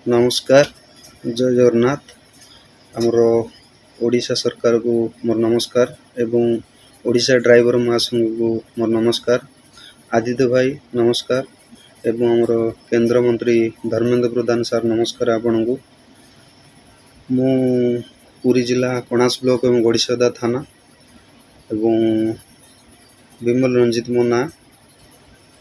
नमस्कार। जय जगन्नाथ। आमर ओडिशा सरकार को मोर नमस्कार एवं ओडिशा ड्राइवर महासंघ को मोर नमस्कार। आदित्य भाई नमस्कार एवं आमर केंद्र मंत्री धर्मेंद्र प्रधान सर नमस्कार आपण को। मु पुरी जिला कणास ब्लॉक एवं गड़ीसदा थाना एवं विमल रंजित मो ना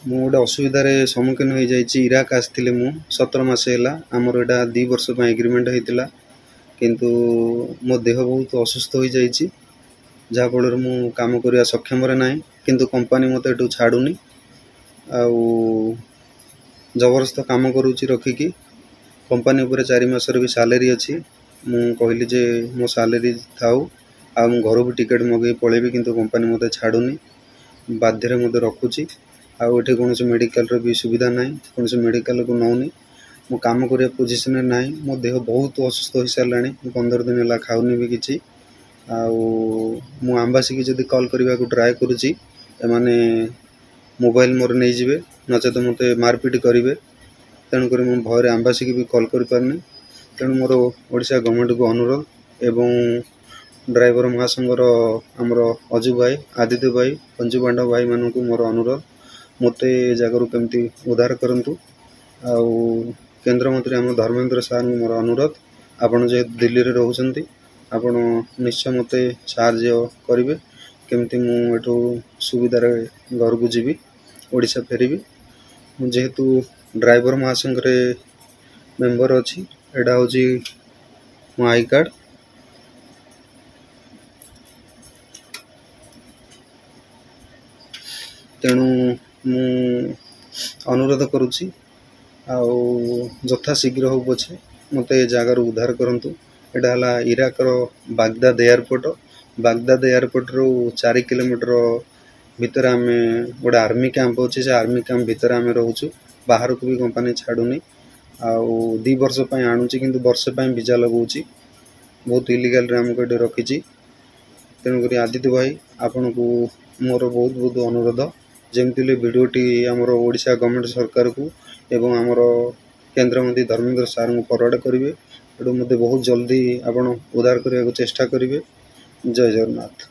मु गोटे असुविधार सम्मुखीन हो जाइए। इराक आसती मु 17 मास है आमर एटा 2 वर्ष एग्रीमेंट होता किंतु मो देह बहुत असुस्थ हो जाइए जहाँफल मु काम करने सक्षम ना किंतु कंपनी मत एटू छाड़ूनी जबरदस्त काम करुच्ची रखिकी कंपनी उपर 4 मासर भी सैलरी अच्छी। मु कहली जे मो सैलरी थाऊ आ घर भी टिकेट मगे पलैबी किंतु कंपनी मत छाड़ूनी बाध्य मत रखुची। आउ एठी कौन मेडिकल भी सुविधा ना कौन मेडिकल को नौनी मो काम करने पोजिशन ना मो देह बहुत असुस्थ हो सारा 15 दिन है खाऊनी भी किसी आम्बासी की जब कॉल करने को ट्राए करुच्ची एमाने मोबाइल मोर नहीं जाए नचेत मत मारपिट करेंगे तेणुक मो भय आम्बासी की भी कॉल कर पारनी। तेणु मोर ओडिशा गवर्नमेंट को अनुरोध एवं ड्राइवर महासंघर आमर अजु भाई आदित्य भाई पंजु पांडव भाई मानू मोर अनुरोध मते जगार केमती उद्धार करंतु। आउ केंद्र मंत्री आम धर्मेंद्र सार मोर अनुरोध आपड़ जे दिल्ली रे रहउछंती आपड़ निश्चय मते साहाय्य करेंगे केमती मुठू सुविधार घर को जीवी ओडिशा फेरबी। जेहेतु ड्राइवर महासंघ रे मेंबर अच्छी एटा हूँ मो आई कार्ड तेणु मु अनुरोध करुच्ची जथा शीघ्र हो पछे मत जगार उद्धार करंतु। एटा हला इराकर बागदाद एयरपोर्ट रू 4 किलोमीटर भितर आम गोटे आर्मी कैंप अच्छे से आर्मी कैंप भितर आम रोचु बाहर को भी कंपनी छाड़ूनी 2 वर्ष आणुची किंतु वर्षे वीजा लगाऊँ बहुत इलिगाल आमको ये रखी। तेणुक आदित्य भाई आपण को मोर बहुत बहुत अनुरोध जमती भिडियोटी आमर ओडिशा गवर्नमेंट सरकार को एवं आमर केंद्र मंत्री धर्मेंद्र सार को फरवर्ड करेंगे। एटू मत बहुत जल्दी आप उद्धार करने को चेष्टा करेंगे। जय जगन्नाथ।